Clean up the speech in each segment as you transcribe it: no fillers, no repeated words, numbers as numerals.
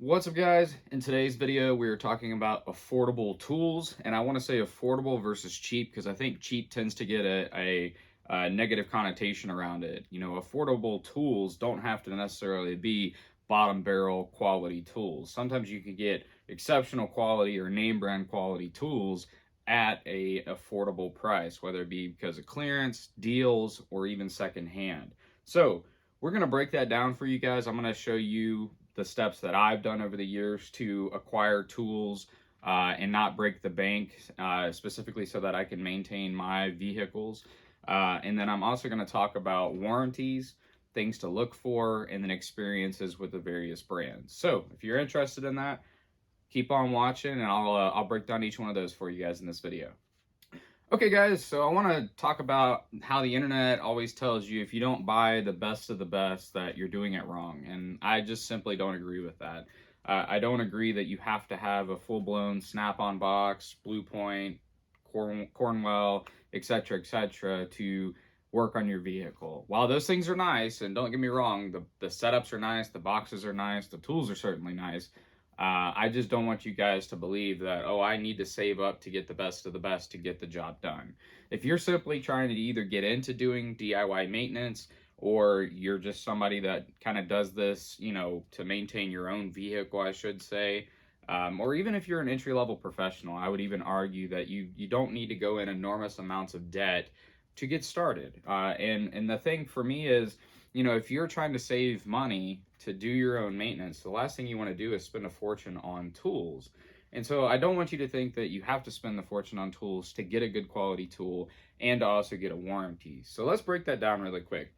What's up, guys? In today's video we are talking about affordable tools, and I want to say affordable versus cheap because I think cheap tends to get a negative connotation around it. Affordable tools don't have to necessarily be bottom barrel quality tools. Sometimes you can get exceptional quality or name brand quality tools at a affordable price, whether it be because of clearance, deals, or even secondhand. So we're going to break that down for you guys. I'm going to show you the steps that I've done over the years to acquire tools and not break the bank, specifically so that I can maintain my vehicles. And then I'm also going to talk about warranties, things to look for, and then experiences with the various brands. So if you're interested in that, keep on watching, and I'll break down each one of those for you guys in this video. Okay, guys, so I want to talk about how the internet always tells you if you don't buy the best of the best that you're doing it wrong, and I just simply don't agree with that. I don't agree that you have to have a full-blown Snap-on box, Blue Point, Cornwell, etc., to work on your vehicle. While those things are nice, and don't get me wrong, the setups are nice, the boxes are nice, the tools are certainly nice. I just don't want you guys to believe that, oh, I need to save up to get the best of the best to get the job done. If you're simply trying to either get into doing DIY maintenance, or you're just somebody that kind of does this, to maintain your own vehicle, I should say, or even if you're an entry-level professional, I would even argue that you don't need to go in enormous amounts of debt to get started. And the thing for me is, if you're trying to save money to do your own maintenance, the last thing you want to do is spend a fortune on tools. And so I don't want you to think that you have to spend the fortune on tools to get a good quality tool and to also get a warranty. So let's break that down really quick.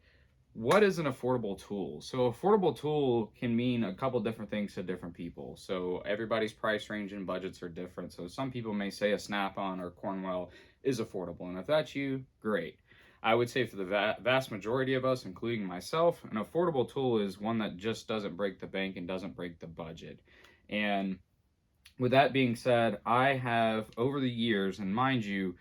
What is an affordable tool? So affordable tool can mean a couple different things to different people. So everybody's price range and budgets are different. So some people may say a Snap-on or Cornwell is affordable. And if that's you, great. I would say for the vast majority of us, including myself, an affordable tool is one that just doesn't break the bank and doesn't break the budget. And with that being said, I have over the years, and mind you,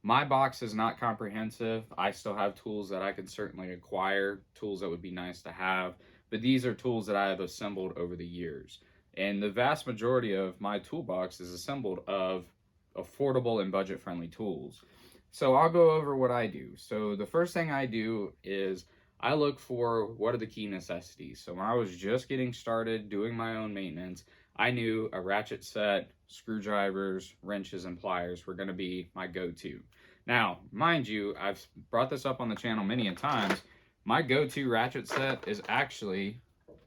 my box is not comprehensive. I still have tools that I can certainly acquire, tools that would be nice to have, but these are tools that I have assembled over the years. And the vast majority of my toolbox is assembled of affordable and budget-friendly tools. So I'll go over what I do. So the first thing I do is I look for what are the key necessities. So when I was just getting started doing my own maintenance, I knew a ratchet set, screwdrivers, wrenches, and pliers were going to be my go-to. Now, mind you, I've brought this up on the channel many a times. My go-to ratchet set is actually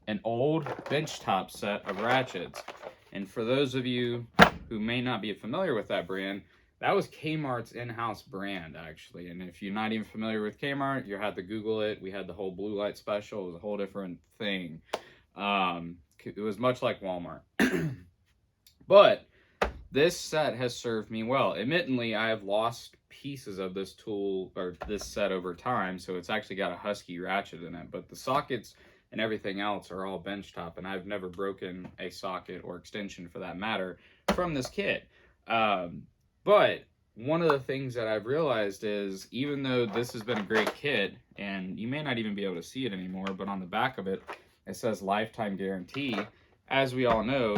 an old benchtop set of ratchets. And for those of you who may not be familiar with that brand, that was Kmart's in-house brand, actually. And if you're not even familiar with Kmart, you had to Google it. We had the whole blue light special. It was a whole different thing. It was much like Walmart. But this set has served me well. Admittedly, I have lost pieces of this tool or this set over time, so it's actually got a Husky ratchet in it. But the sockets and everything else are all benchtop, and I've never broken a socket or extension, for that matter, from this kit. But one of the things that I've realized is, even though this has been a great kit, and you may not even be able to see it anymore, but on the back of it, it says lifetime guarantee. As we all know,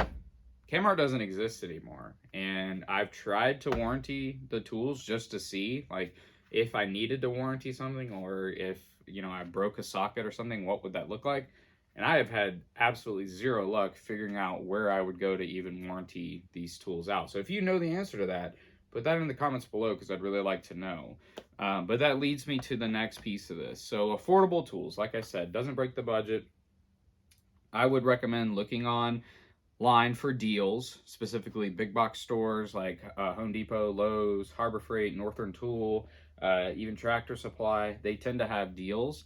Kmart doesn't exist anymore. And I've tried to warranty the tools just to see, like, if I needed to warranty something, or if, I broke a socket or something, what would that look like? And I have had absolutely zero luck figuring out where I would go to even warranty these tools out. So if you know the answer to that, put that in the comments below, because I'd really like to know. But that leads me to the next piece of this. So affordable tools, like I said, doesn't break the budget. I would recommend looking online for deals, specifically big box stores like Home Depot, Lowe's, Harbor Freight, Northern Tool, even Tractor Supply. They tend to have deals.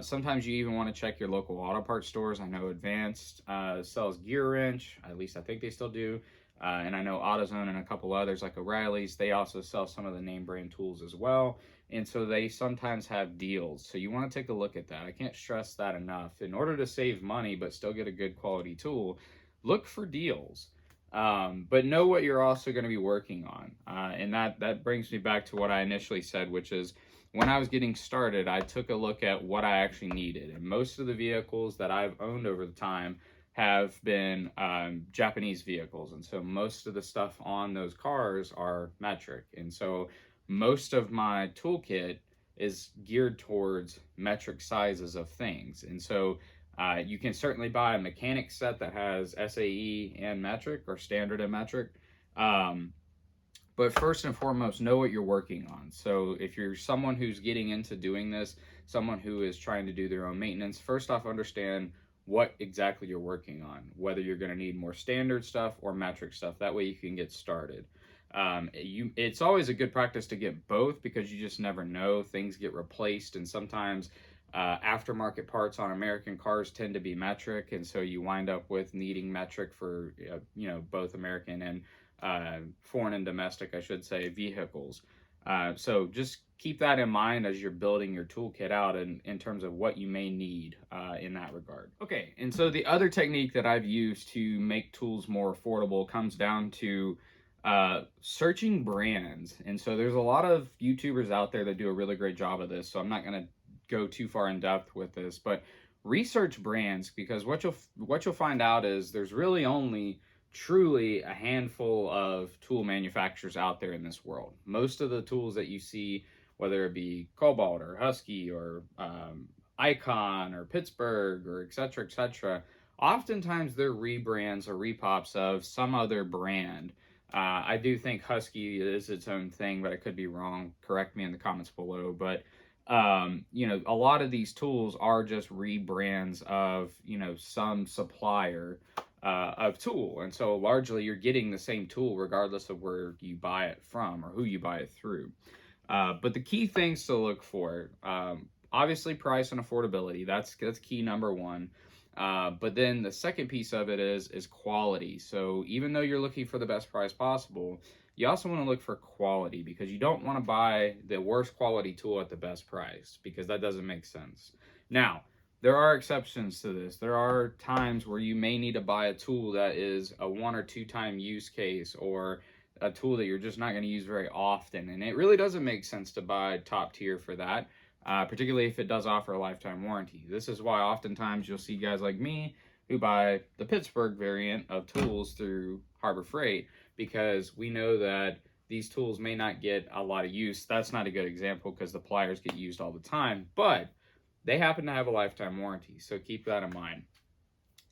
Sometimes you even want to check your local auto parts stores. I know Advanced sells Gear Wrench, at least I think they still do. And I know AutoZone and a couple others like O'Reilly's, they also sell some of the name brand tools as well. And so they sometimes have deals. So you want to take a look at that. I can't stress that enough. In order to save money but still get a good quality tool, look for deals. But know what you're also going to be working on. And that brings me back to what I initially said, which is when I was getting started, I took a look at what I actually needed. And most of the vehicles that I've owned over the time, have been Japanese vehicles. And so most of the stuff on those cars are metric. And so most of my toolkit is geared towards metric sizes of things. And so you can certainly buy a mechanic set that has SAE and metric, or standard and metric. But first and foremost, know what you're working on. So if you're someone who's getting into doing this, someone who is trying to do their own maintenance, first off, understand what exactly you're working on, whether you're going to need more standard stuff or metric stuff. That way you can get started. It's always a good practice to get both, because you just never know. Things get replaced, and sometimes aftermarket parts on American cars tend to be metric, and so you wind up with needing metric for both American and foreign and domestic, I should say, vehicles. So just keep that in mind as you're building your toolkit out in terms of what you may need in that regard. Okay, and so the other technique that I've used to make tools more affordable comes down to searching brands. And so there's a lot of YouTubers out there that do a really great job of this, so I'm not going to go too far in depth with this, but research brands, because what you'll find out is there's really only truly a handful of tool manufacturers out there in this world. Most of the tools that you see, whether it be Cobalt or Husky or Icon or Pittsburgh or etc., oftentimes they're rebrands or repops of some other brand. I do think Husky is its own thing, but I could be wrong. Correct me in the comments below. But a lot of these tools are just rebrands of some supplier of tool, and so largely you're getting the same tool regardless of where you buy it from or who you buy it through. But the key things to look for, obviously price and affordability. That's key number one. But then the second piece of it is quality. So even though you're looking for the best price possible, you also want to look for quality, because you don't want to buy the worst quality tool at the best price, because that doesn't make sense. Now, there are exceptions to this. There are times where you may need to buy a tool that is a 1 or 2 time use case, or a tool that you're just not going to use very often. And it really doesn't make sense to buy top tier for that, particularly if it does offer a lifetime warranty. This is why oftentimes you'll see guys like me who buy the Pittsburgh variant of tools through Harbor Freight, because we know that these tools may not get a lot of use. That's not a good example, because the pliers get used all the time, but they happen to have a lifetime warranty, so keep that in mind.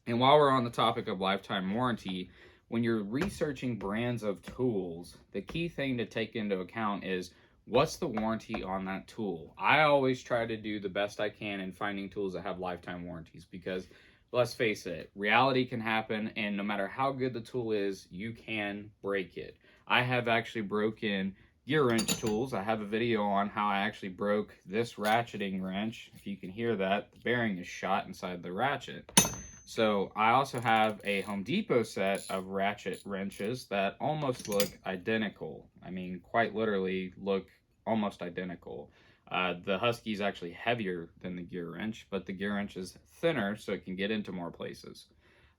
And while we're on the topic of lifetime warranty, when you're researching brands of tools, the key thing to take into account is, what's the warranty on that tool? I always try to do the best I can in finding tools that have lifetime warranties, because let's face it, reality can happen, and no matter how good the tool is, you can break it. I have actually broken gear wrench tools. I have a video on how I actually broke this ratcheting wrench. If you can hear that, the bearing is shot inside the ratchet. So I also have a Home Depot set of ratchet wrenches that almost look identical. I mean, quite literally look almost identical. The Husky is actually heavier than the gear wrench, but the gear wrench is thinner, so it can get into more places.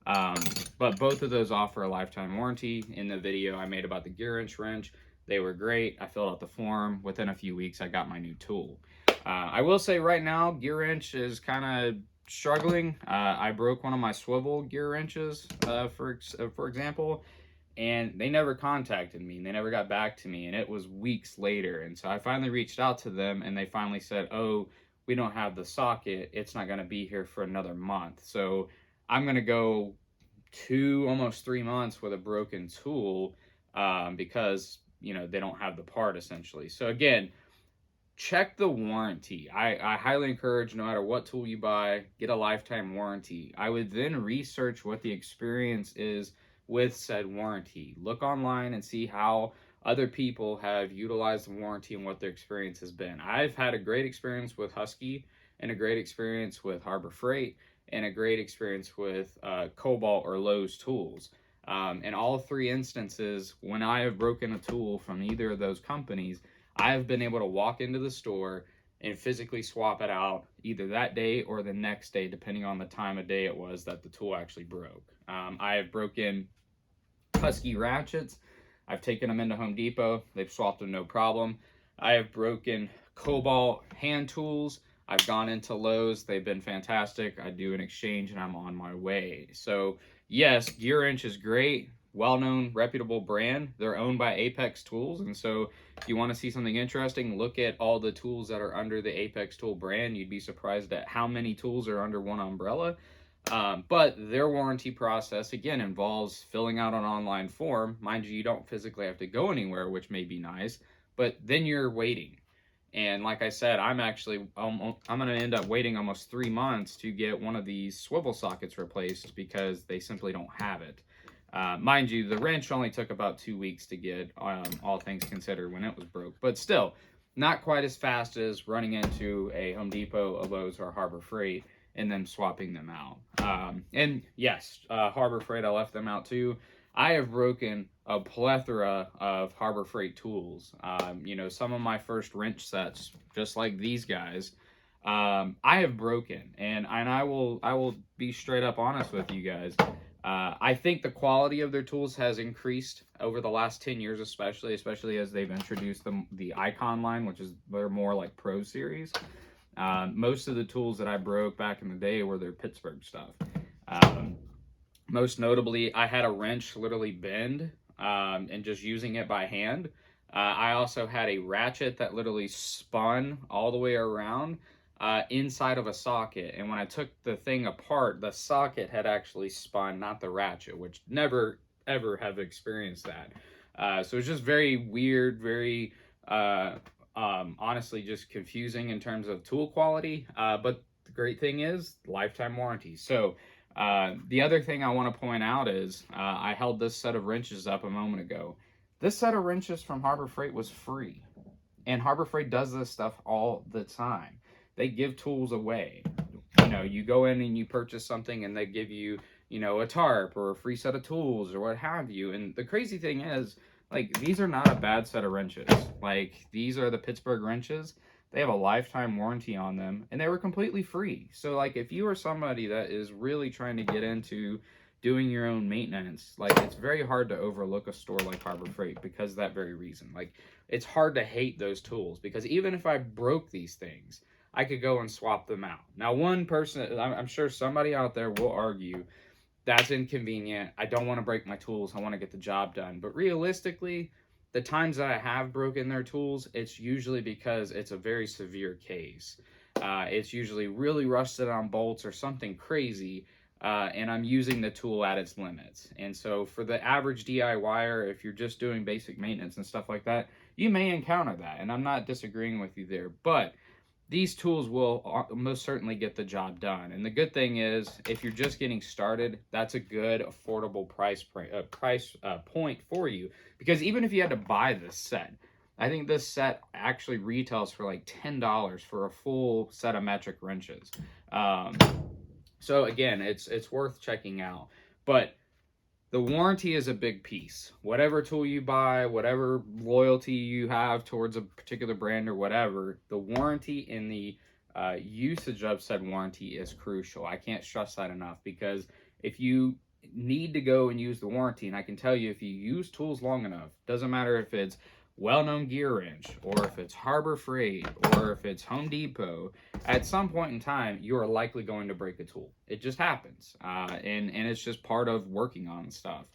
But both of those offer a lifetime warranty. In the video I made about the gear wrench, they were great. I filled out the form. Within a few weeks, I got my new tool. I will say right now, gear wrench is kind of struggling. I broke one of my swivel gear wrenches, for example, and they never contacted me, and they never got back to me, and it was weeks later. And so I finally reached out to them, and they finally said, oh, we don't have the socket. It's not going to be here for another month. So I'm going to go almost 3 months with a broken tool, because they don't have the part, essentially. So again, check the warranty. I highly encourage, no matter what tool you buy, get a lifetime warranty. I would then research what the experience is with said warranty. Look online and see how other people have utilized the warranty and what their experience has been. I've had a great experience with Husky, and a great experience with Harbor Freight, and a great experience with Cobalt or Lowe's tools. In all 3 instances, when I have broken a tool from either of those companies, I've been able to walk into the store and physically swap it out either that day or the next day, depending on the time of day it was that the tool actually broke. I have broken Husky ratchets. I've taken them into Home Depot. They've swapped them no problem. I have broken Cobalt hand tools. I've gone into Lowe's. They've been fantastic. I do an exchange and I'm on my way. So yes, Gear Inch is great. Well-known, reputable brand. They're owned by Apex Tools. And so if you want to see something interesting, look at all the tools that are under the Apex Tool brand. You'd be surprised at how many tools are under one umbrella. But their warranty process, again, involves filling out an online form. Mind you, you don't physically have to go anywhere, which may be nice, but then you're waiting. And like I said, I'm going to end up waiting almost 3 months to get one of these swivel sockets replaced because they simply don't have it. Mind you, the wrench only took about 2 weeks to get, all things considered, when it was broke. But still, not quite as fast as running into a Home Depot, a Lowe's, or Harbor Freight and then swapping them out. And yes, Harbor Freight, I left them out too. I have broken a plethora of Harbor Freight tools. You know, some of my first wrench sets, just like these guys, I have broken, and I will be straight up honest with you guys. I think the quality of their tools has increased over the last 10 years, especially as they've introduced the Icon line, which is their more like Pro series. Most of the tools that I broke back in the day were their Pittsburgh stuff. Most notably, I had a wrench literally bend, and just using it by hand. I also had a ratchet that literally spun all the way around inside of a socket. And when I took the thing apart, the socket had actually spun, not the ratchet, which never, ever have experienced that. So it's just very weird, very, honestly, just confusing in terms of tool quality. But the great thing is lifetime warranty. So the other thing I want to point out is I held this set of wrenches up a moment ago. This set of wrenches from Harbor Freight was free. And Harbor Freight does this stuff all the time. They give tools away. You know, you go in and you purchase something and they give you, you know, a tarp or a free set of tools or what have you. And the crazy thing is, like, these are not a bad set of wrenches. Like, these are the Pittsburgh wrenches. They have a lifetime warranty on them, and they were completely free. So, like, if you are somebody that is really trying to get into doing your own maintenance, like, it's very hard to overlook a store like Harbor Freight because of that very reason. Like, it's hard to hate those tools because even if I broke these things, I could go and swap them out. Now, one person, I'm sure somebody out there will argue, that's inconvenient. I don't want to break my tools. I want to get the job done. But realistically, the times that I have broken their tools, it's usually because it's a very severe case. It's usually really rusted on bolts or something crazy, and I'm using the tool at its limits. And so for the average DIYer, if you're just doing basic maintenance and stuff like that, you may encounter that. And I'm not disagreeing with you there, but these tools will most certainly get the job done. And the good thing is, if you're just getting started, that's a good, affordable price point for you. Because even if you had to buy this set, I think this set actually retails for like $10 for a full set of metric wrenches. So again, it's worth checking out. But the warranty is a big piece. Whatever tool you buy, whatever loyalty you have towards a particular brand or whatever, the warranty and the usage of said warranty is crucial. I can't stress that enough, because if you need to go and use the warranty, and I can tell you, if you use tools long enough, doesn't matter if it's well-known Gear Inch, or if it's Harbor Freight, or if it's Home Depot, at some point in time, you are likely going to break a tool. It just happens, and it's just part of working on stuff.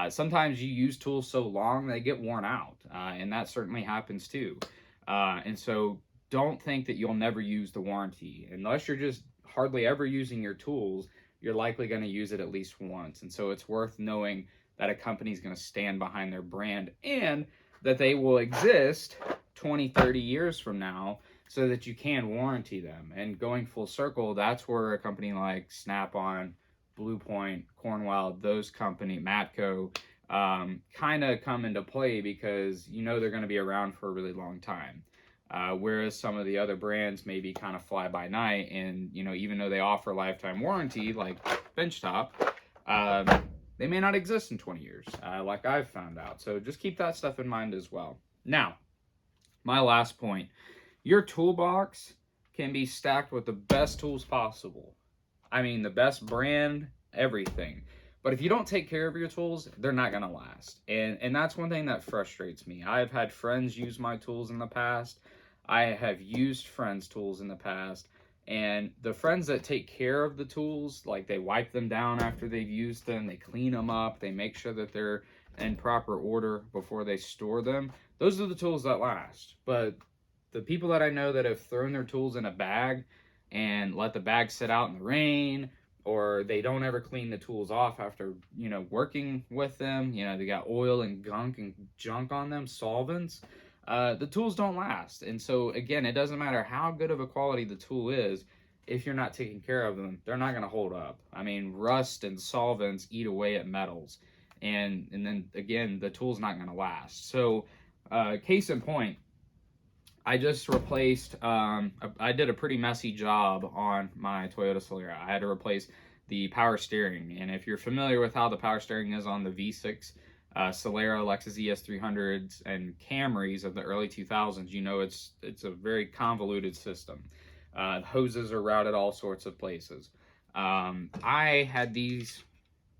Sometimes you use tools so long, they get worn out, and that certainly happens too. And so don't think that you'll never use the warranty. Unless you're just hardly ever using your tools, you're likely going to use it at least once. And so it's worth knowing that a company is going to stand behind their brand, and that they will exist 20, 30 years from now so that you can warranty them. And going full circle, that's where a company like Snap-on, Blue Point, Cornwell, those company, Matco, kind of come into play, because you know they're going to be around for a really long time. Whereas some of the other brands maybe kind of fly by night, and you know, even though they offer lifetime warranty like Benchtop, they may not exist in 20 years, like I've found out. So just keep that stuff in mind as well. Now, my last point, your toolbox can be stacked with the best tools possible. I mean, the best brand, everything. But if you don't take care of your tools, they're not going to last. And that's one thing that frustrates me. I've had friends use my tools in the past. I have used friends' tools in the past, and the friends that take care of the tools, like they wipe them down after they've used them, they clean them up, they make sure that they're in proper order before they store them. Those are the tools that last. But the people that I know that have thrown their tools in a bag and let the bag sit out in the rain, or they don't ever clean the tools off after, working with them, they got oil and gunk and junk on them, solvents, the tools don't last. And so again, it doesn't matter how good of a quality the tool is, if you're not taking care of them, they're not going to hold up. I mean, rust and solvents eat away at metals, and then again, the tool's not going to last. So case in point, I just replaced, I did a pretty messy job on my Toyota Solara. I had to replace the power steering. And if you're familiar with how the power steering is on the V6 Solara, Lexus ES300s, and Camrys of the early 2000s, you know it's a very convoluted system. Hoses are routed all sorts of places. I had these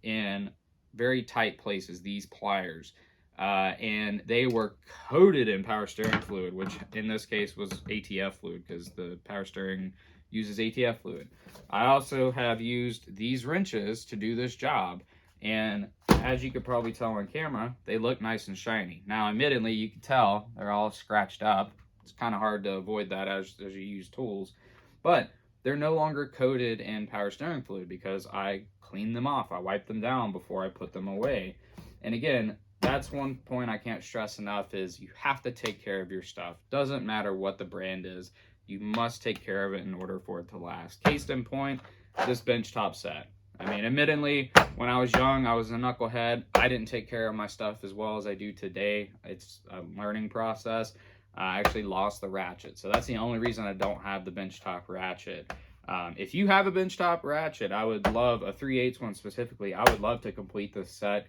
in very tight places, these pliers. And they were coated in power steering fluid, which in this case was ATF fluid because the power steering uses ATF fluid. I also have used these wrenches to do this job, and as you could probably tell on camera, they look nice and shiny. Now, admittedly, you can tell they're all scratched up. It's kind of hard to avoid that as you use tools, but they're no longer coated in power steering fluid because I cleaned them off. I wiped them down before I put them away. And again, that's one point I can't stress enough is you have to take care of your stuff. Doesn't matter what the brand is, you must take care of it in order for it to last. Case in point, this benchtop set. I mean, admittedly, when I was young, I was a knucklehead. I didn't take care of my stuff as well as I do today. It's a learning process. I actually lost the ratchet, so that's the only reason I don't have the benchtop ratchet. If you have a benchtop ratchet, I would love a 3/8 one specifically. I would love to complete this set.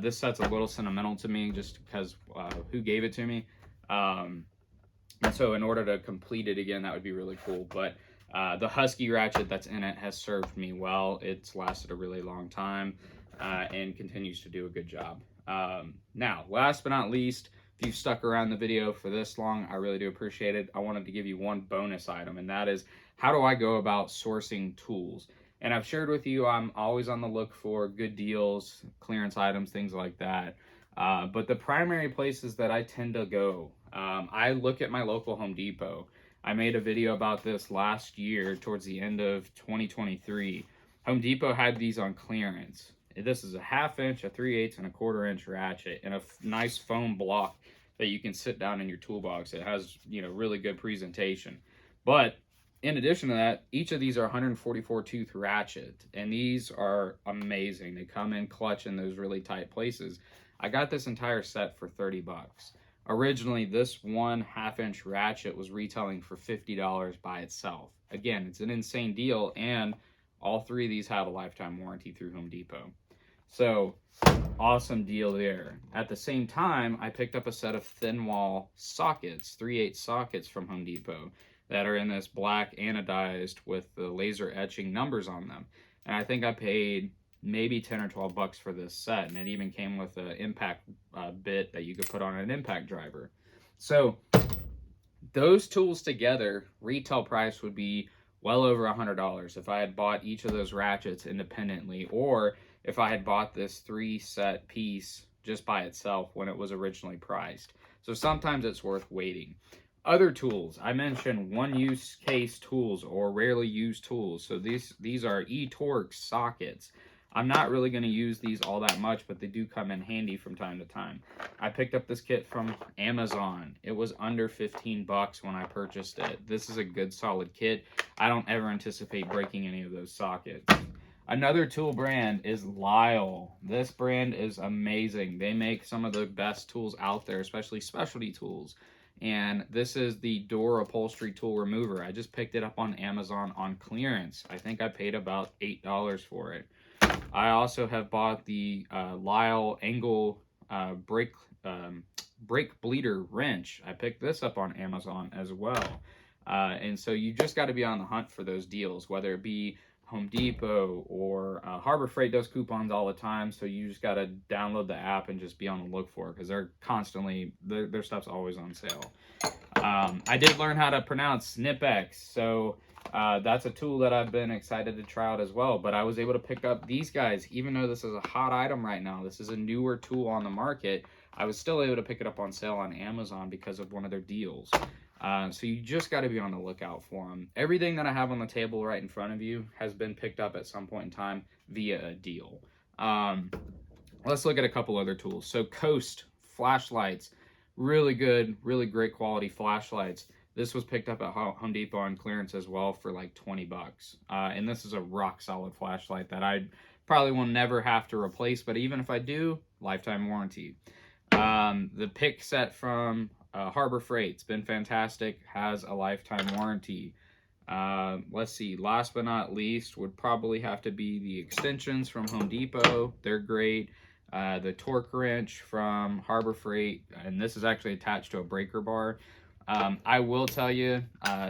This set's a little sentimental to me just because who gave it to me. And so in order to complete it again, that would be really cool. But the Husky ratchet that's in it has served me well. It's lasted a really long time and continues to do a good job. Now, last but not least, if you've stuck around the video for this long, I really do appreciate it. I wanted to give you one bonus item, and that is, how do I go about sourcing tools? And I've shared with you, I'm always on the look for good deals, clearance items, things like that. But the primary places that I tend to go, I look at my local Home Depot. I made a video about this last year towards the end of 2023. Home Depot had these on clearance. This is a 1/2 inch, a 3/8, and a 1/4 inch ratchet, and a nice foam block that you can sit down in your toolbox. It has, really good presentation. But in addition to that, each of these are 144 tooth ratchet, and these are amazing. They come in clutch in those really tight places. I got this entire set for $30. Originally, this one 1/2 inch ratchet was retailing for $50 by itself. Again, it's an insane deal, and all three of these have a lifetime warranty through Home Depot. So, awesome deal there. At the same time, I picked up a set of thin wall sockets, 3/8 sockets from Home Depot that are in this black anodized with the laser etching numbers on them. And I think I paid maybe 10 or 12 bucks for this set, and it even came with an impact bit that you could put on an impact driver. So those tools together, retail price would be well over $100 if I had bought each of those ratchets independently, or if I had bought this 3-set piece just by itself when it was originally priced. So sometimes it's worth waiting. Other tools, I mentioned one-use case tools or rarely used tools. So these are eTorx sockets. I'm not really going to use these all that much, but they do come in handy from time to time. I picked up this kit from Amazon. It was under 15 bucks when I purchased it. This is a good solid kit. I don't ever anticipate breaking any of those sockets. Another tool brand is Lyle. This brand is amazing. They make some of the best tools out there, especially specialty tools. And this is the door upholstery tool remover. I just picked it up on Amazon on clearance. I think I paid about $8 for it. I also have bought the Lyle angle brake bleeder wrench. I picked this up on Amazon as well. And so you just got to be on the hunt for those deals, whether it be Home Depot or Harbor Freight does coupons all the time, so you just got to download the app and just be on the look for it because they're constantly, their stuff's always on sale. I did learn how to pronounce Snipex, so that's a tool that I've been excited to try out as well. But I was able to pick up these guys, even though this is a hot item right now. This is a newer tool on the market. I was still able to pick it up on sale on Amazon because of one of their deals. So you just got to be on the lookout for them. Everything that I have on the table right in front of you has been picked up at some point in time via a deal. Let's look at a couple other tools. So Coast flashlights, really good, really great quality flashlights. This was picked up at Home Depot on clearance as well for like 20 bucks. And this is a rock solid flashlight that I probably will never have to replace, but even if I do, lifetime warranty. The pick set from Harbor Freight's been fantastic, has a lifetime warranty. Let's see, last but not least would probably have to be the extensions from Home Depot. They're great. The torque wrench from Harbor Freight, and this is actually attached to a breaker bar. I will tell you,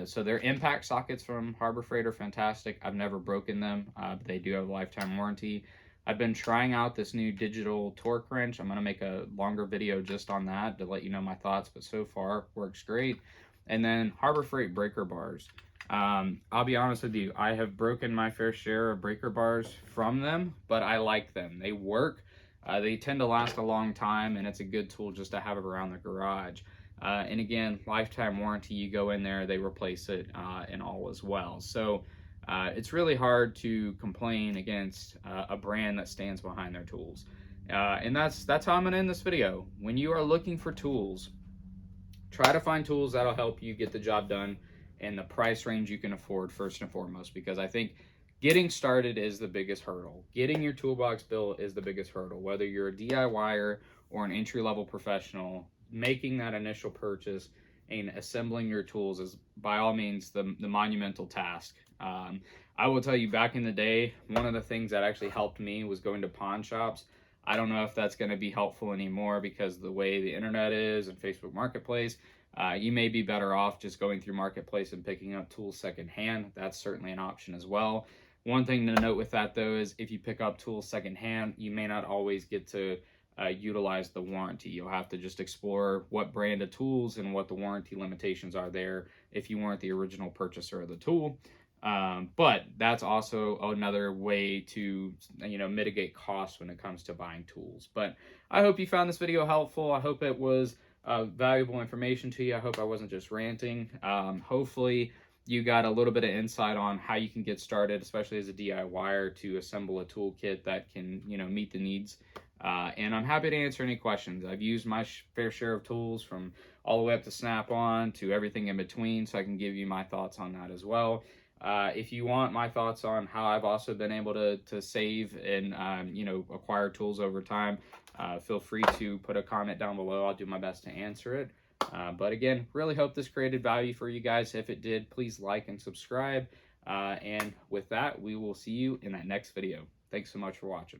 so their impact sockets from Harbor Freight are fantastic. I've never broken them, but they do have a lifetime warranty. I've been trying out this new digital torque wrench. I'm going to make a longer video just on that to let you know my thoughts, but so far works great. And then Harbor Freight breaker bars. I'll be honest with you, I have broken my fair share of breaker bars from them, but I like them. They work. They tend to last a long time, and it's a good tool just to have it around the garage. And again, lifetime warranty, you go in there, they replace it and all as well. So it's really hard to complain against a brand that stands behind their tools. And that's how I'm going to end this video. When you are looking for tools, try to find tools that'll help you get the job done in the price range you can afford first and foremost, because I think getting started is the biggest hurdle. Getting your toolbox built is the biggest hurdle. Whether you're a DIYer or an entry-level professional, making that initial purchase and assembling your tools is by all means the monumental task. I will tell you, back in the day, one of the things that actually helped me was going to pawn shops. I don't know if that's going to be helpful anymore because the way the internet is and Facebook Marketplace, you may be better off just going through Marketplace and picking up tools secondhand. That's certainly an option as well. One thing to note with that, though, is if you pick up tools secondhand, you may not always get to utilize the warranty. You'll have to just explore what brand of tools and what the warranty limitations are there if you weren't the original purchaser of the tool. But that's also another way to, mitigate costs when it comes to buying tools. But I hope you found this video helpful. I hope it was valuable information to you. I hope I wasn't just ranting. Hopefully you got a little bit of insight on how you can get started, especially as a DIYer, to assemble a toolkit that can, meet the needs. And I'm happy to answer any questions. I've used my fair share of tools from all the way up to Snap-on to everything in between, so I can give you my thoughts on that as well. If you want my thoughts on how I've also been able to save and, acquire tools over time, feel free to put a comment down below. I'll do my best to answer it. But again, really hope this created value for you guys. If it did, please like and subscribe. And with that, we will see you in that next video. Thanks so much for watching.